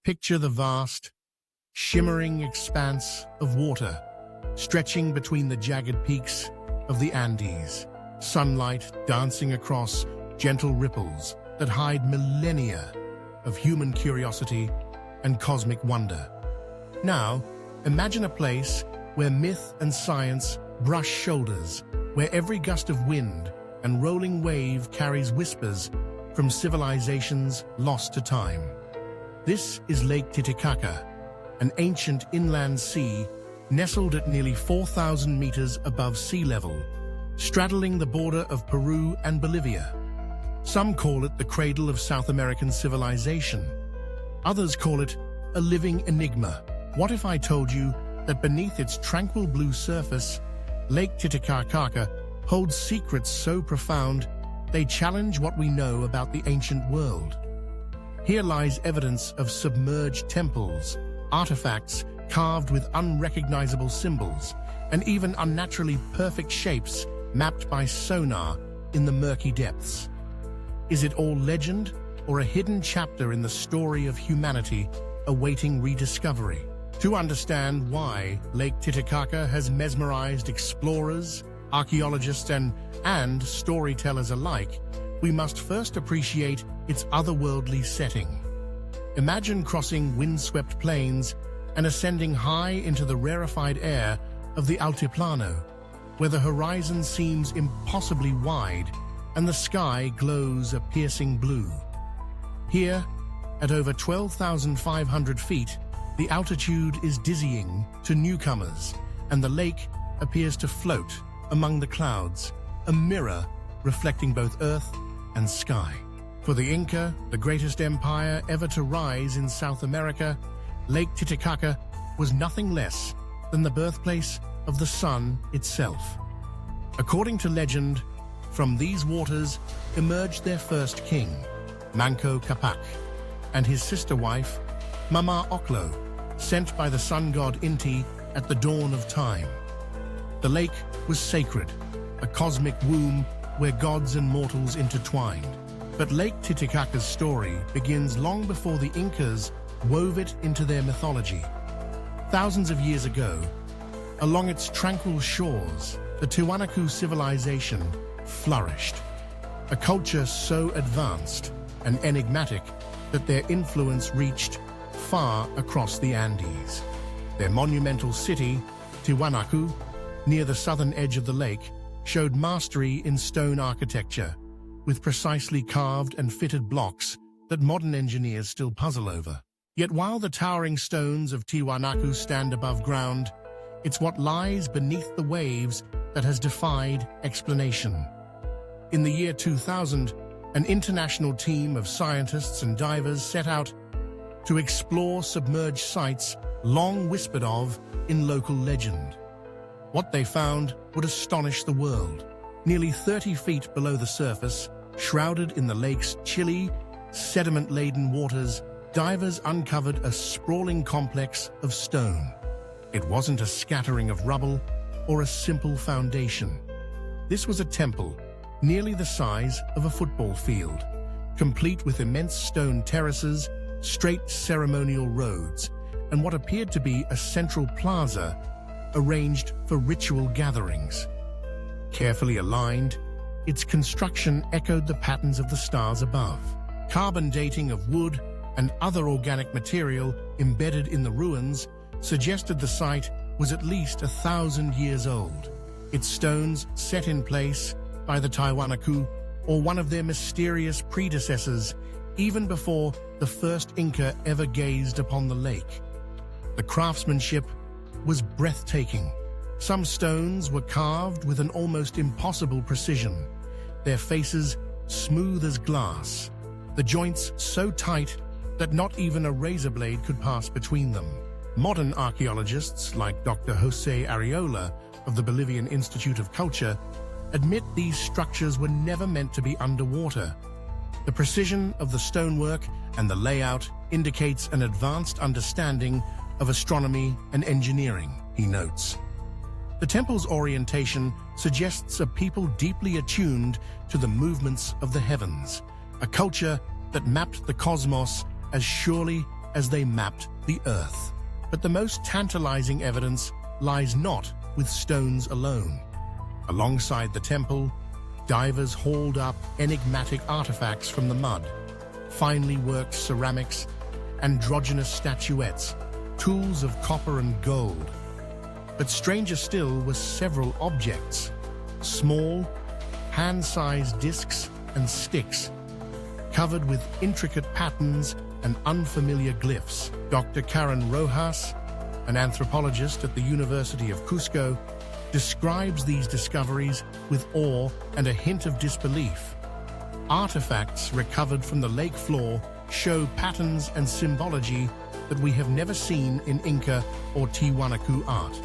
Picture the vast, shimmering expanse of water stretching between the jagged peaks of the Andes, sunlight dancing across gentle ripples that hide millennia of human curiosity and cosmic wonder. Now, imagine a place where myth and science brush shoulders, where every gust of wind and rolling wave carries whispers from civilizations lost to time. This is Lake Titicaca, an ancient inland sea nestled at nearly 4,000 meters above sea level, straddling the border of Peru and Bolivia. Some call it the cradle of South American civilization. Others call it a living enigma. What if I told you that beneath its tranquil blue surface, Lake Titicaca holds secrets so profound they challenge what we know about the ancient world? Here lies evidence of submerged temples, artifacts carved with unrecognizable symbols, and even unnaturally perfect shapes mapped by sonar in the murky depths. Is it all legend or a hidden chapter in the story of humanity awaiting rediscovery? To understand why Lake Titicaca has mesmerized explorers, archaeologists, and storytellers alike, we must first appreciate its otherworldly setting. Imagine crossing windswept plains and ascending high into the rarefied air of the Altiplano, where the horizon seems impossibly wide and the sky glows a piercing blue. Here, at over 12,500 feet, the altitude is dizzying to newcomers, and the lake appears to float among the clouds, a mirror reflecting both earth and sky. For the Inca, the greatest empire ever to rise in South America, Lake Titicaca was nothing less than the birthplace of the sun itself. According to legend, from these waters emerged their first king, Manco Capac, and his sister wife, Mama Oclo, sent by the sun god Inti at the dawn of time. The lake was sacred, a cosmic womb where gods and mortals intertwined. But Lake Titicaca's story begins long before the Incas wove it into their mythology. Thousands of years ago, along its tranquil shores, the Tiwanaku civilization flourished, a culture so advanced and enigmatic that their influence reached far across the Andes. Their monumental city, Tiwanaku, near the southern edge of the lake, showed mastery in stone architecture, with precisely carved and fitted blocks that modern engineers still puzzle over. Yet while the towering stones of Tiwanaku stand above ground, it's what lies beneath the waves that has defied explanation. In the year 2000, an international team of scientists and divers set out to explore submerged sites long whispered of in local legend. What they found would astonish the world. Nearly 30 feet below the surface, shrouded in the lake's chilly, sediment-laden waters, divers uncovered a sprawling complex of stone. It wasn't a scattering of rubble or a simple foundation. This was a temple, nearly the size of a football field, complete with immense stone terraces, straight ceremonial roads, and what appeared to be a central plaza arranged for ritual gatherings. Carefully aligned, its construction echoed the patterns of the stars above. Carbon dating of wood and other organic material embedded in the ruins suggested the site was at least 1,000 years old. Its stones set in place by the Tiwanaku or one of their mysterious predecessors even before the first Inca ever gazed upon the lake. The craftsmanship was breathtaking. Some stones were carved with an almost impossible precision, their faces smooth as glass, the joints so tight that not even a razor blade could pass between them. Modern archaeologists like Dr. Jose Arreola of the Bolivian Institute of Culture admit these structures were never meant to be underwater. The precision of the stonework and the layout indicates an advanced understanding of astronomy and engineering, he notes. The temple's orientation suggests a people deeply attuned to the movements of the heavens, a culture that mapped the cosmos as surely as they mapped the Earth. But the most tantalizing evidence lies not with stones alone. Alongside the temple, divers hauled up enigmatic artifacts from the mud, finely worked ceramics, androgynous statuettes, tools of copper and gold. But stranger still were several objects, small, hand-sized discs and sticks, covered with intricate patterns and unfamiliar glyphs. Dr. Karen Rojas, an anthropologist at the University of Cusco, describes these discoveries with awe and a hint of disbelief. Artifacts recovered from the lake floor show patterns and symbology that we have never seen in Inca or Tiwanaku art.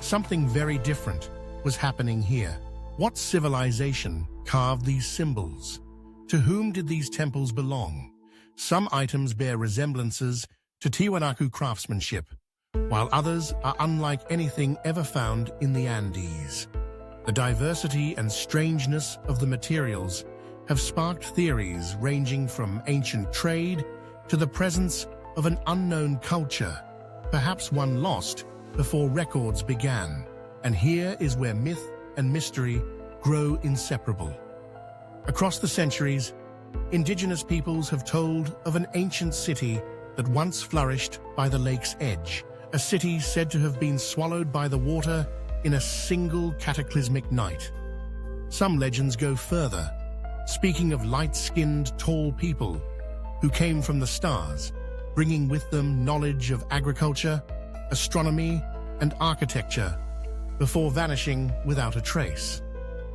Something very different was happening here. What civilization carved these symbols? To whom did these temples belong? Some items bear resemblances to Tiwanaku craftsmanship, while others are unlike anything ever found in the Andes. The diversity and strangeness of the materials have sparked theories ranging from ancient trade to the presence of an unknown culture, perhaps one lost before records began. And here is where myth and mystery grow inseparable. Across the centuries, indigenous peoples have told of an ancient city that once flourished by the lake's edge, a city said to have been swallowed by the water in a single cataclysmic night. Some legends go further, speaking of light-skinned, tall people who came from the stars, bringing with them knowledge of agriculture, astronomy, and architecture, before vanishing without a trace.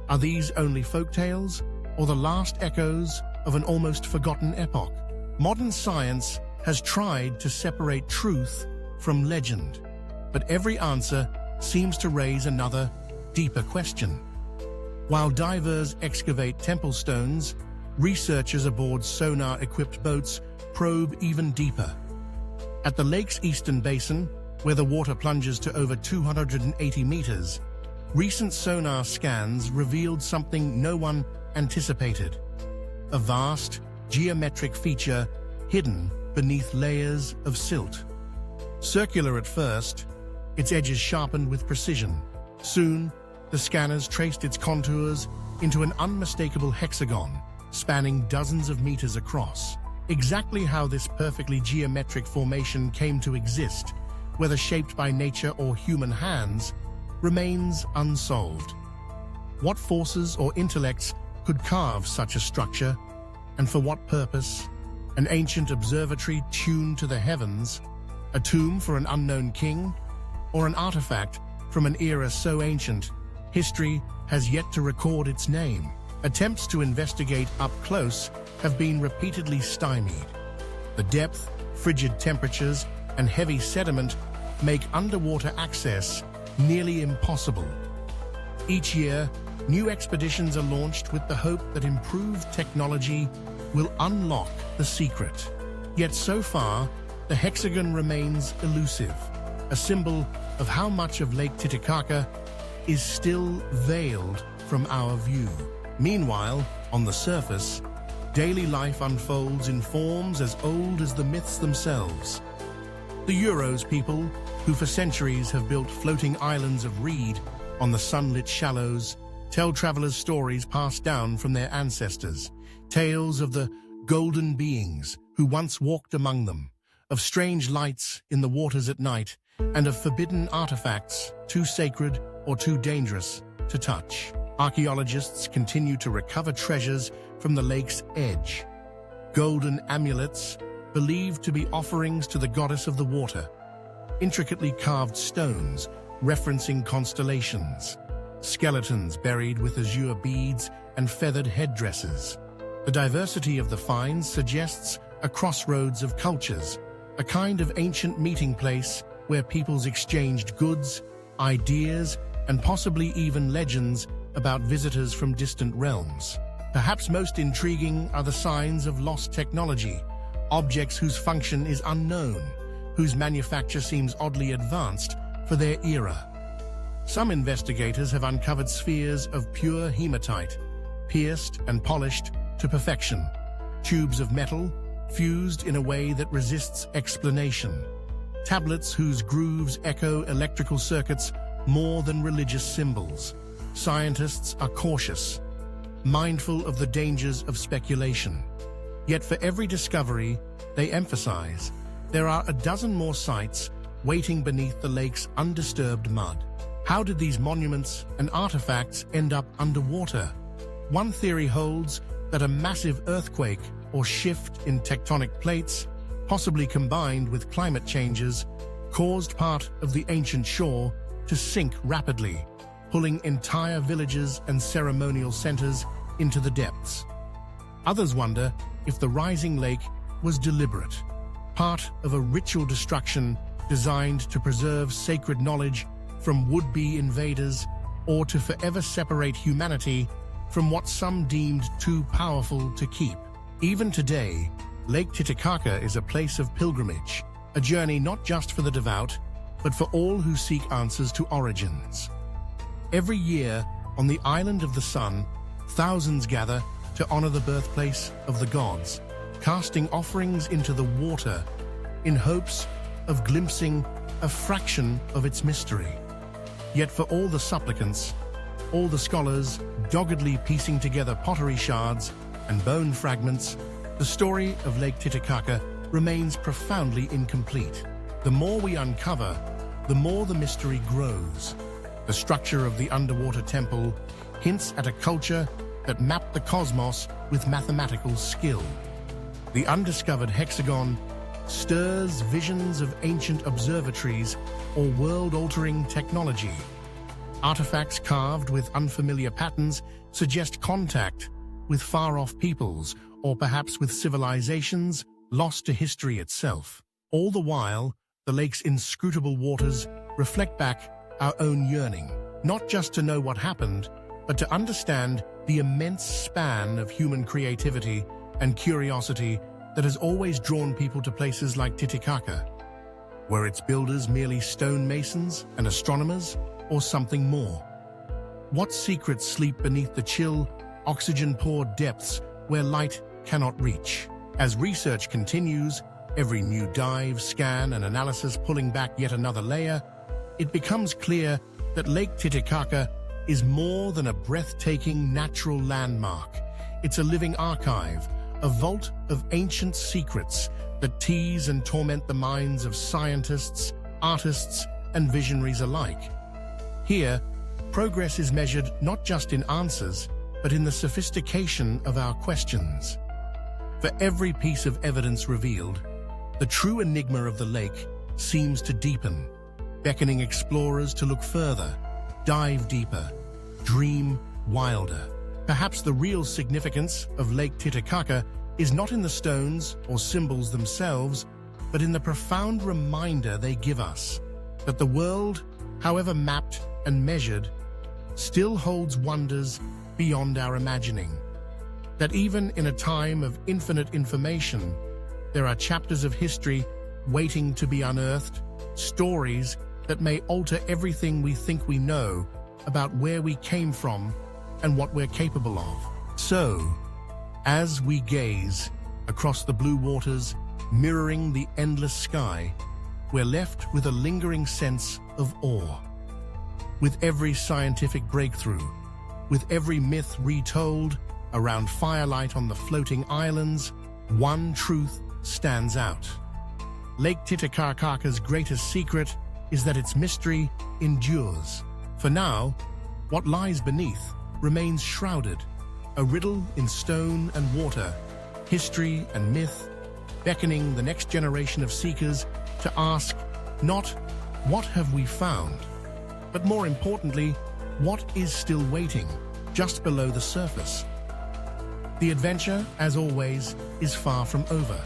Are these only folk tales, or the last echoes of an almost forgotten epoch? Modern science has tried to separate truth from legend, but every answer seems to raise another, deeper question. While divers excavate temple stones, researchers aboard sonar-equipped boats probe even deeper. At the lake's eastern basin, where the water plunges to over 280 meters, recent sonar scans revealed something no one anticipated: a vast, geometric feature hidden beneath layers of silt. Circular at first, its edges sharpened with precision. Soon, the scanners traced its contours into an unmistakable hexagon, spanning dozens of meters across. Exactly how this perfectly geometric formation came to exist, whether shaped by nature or human hands, remains unsolved. What forces or intellects could carve such a structure, and for what purpose? An ancient observatory tuned to the heavens, a tomb for an unknown king, or an artifact from an era so ancient, history has yet to record its name. Attempts to investigate up close have been repeatedly stymied. The depth, frigid temperatures, and heavy sediment make underwater access nearly impossible. Each year, new expeditions are launched with the hope that improved technology will unlock the secret. Yet so far, the hexagon remains elusive, a symbol of how much of Lake Titicaca is still veiled from our view. Meanwhile, on the surface, daily life unfolds in forms as old as the myths themselves. The Euros people, who for centuries have built floating islands of reed on the sunlit shallows, tell travelers stories passed down from their ancestors, tales of the golden beings who once walked among them, of strange lights in the waters at night, and of forbidden artifacts too sacred or too dangerous to touch. Archaeologists continue to recover treasures from the lake's edge. Golden amulets, believed to be offerings to the goddess of the water. Intricately carved stones, referencing constellations. Skeletons buried with azure beads and feathered headdresses. The diversity of the finds suggests a crossroads of cultures, a kind of ancient meeting place where peoples exchanged goods, ideas, and possibly even legends about visitors from distant realms. Perhaps most intriguing are the signs of lost technology, objects whose function is unknown, whose manufacture seems oddly advanced for their era. Some investigators have uncovered spheres of pure hematite, pierced and polished to perfection, tubes of metal, fused in a way that resists explanation. Tablets whose grooves echo electrical circuits more than religious symbols. Scientists are cautious, mindful of the dangers of speculation. Yet for every discovery, they emphasize, there are a dozen more sites waiting beneath the lake's undisturbed mud. How did these monuments and artifacts end up underwater? One theory holds that a massive earthquake or shift in tectonic plates, possibly combined with climate changes, caused part of the ancient shore to sink rapidly, pulling entire villages and ceremonial centers into the depths. Others wonder if the rising lake was deliberate, part of a ritual destruction designed to preserve sacred knowledge from would-be invaders or to forever separate humanity from what some deemed too powerful to keep. Even today, Lake Titicaca is a place of pilgrimage, a journey not just for the devout, but for all who seek answers to origins. Every year, on the island of the sun, thousands gather to honor the birthplace of the gods, casting offerings into the water in hopes of glimpsing a fraction of its mystery. Yet for all the supplicants, all the scholars doggedly piecing together pottery shards and bone fragments, the story of Lake Titicaca remains profoundly incomplete. The more we uncover, the more the mystery grows. The structure of the underwater temple hints at a culture that mapped the cosmos with mathematical skill. The undiscovered hexagon stirs visions of ancient observatories or world-altering technology. Artifacts carved with unfamiliar patterns suggest contact with far-off peoples or perhaps with civilizations lost to history itself. All the while, the lake's inscrutable waters reflect back our own yearning, not just to know what happened, but to understand the immense span of human creativity and curiosity that has always drawn people to places like Titicaca. Were its builders merely stonemasons and astronomers, or something more? What secrets sleep beneath the chill, oxygen-poor depths where light cannot reach? As research continues, every new dive, scan, and analysis pulling back yet another layer, it becomes clear that Lake Titicaca is more than a breathtaking natural landmark. It's a living archive, a vault of ancient secrets that tease and torment the minds of scientists, artists, and visionaries alike. Here, progress is measured not just in answers, but in the sophistication of our questions. For every piece of evidence revealed, the true enigma of the lake seems to deepen, beckoning explorers to look further, dive deeper, dream wilder. Perhaps the real significance of Lake Titicaca is not in the stones or symbols themselves, but in the profound reminder they give us that the world, however mapped and measured, still holds wonders beyond our imagining. That even in a time of infinite information, there are chapters of history waiting to be unearthed, stories that may alter everything we think we know about where we came from and what we're capable of. So, as we gaze across the blue waters mirroring the endless sky, we're left with a lingering sense of awe. With every scientific breakthrough, with every myth retold around firelight on the floating islands, one truth stands out. Lake Titicaca's greatest secret is that its mystery endures. For now, what lies beneath remains shrouded, a riddle in stone and water, history and myth, beckoning the next generation of seekers to ask not, what have we found, but more importantly, what is still waiting just below the surface? The adventure, as always, is far from over.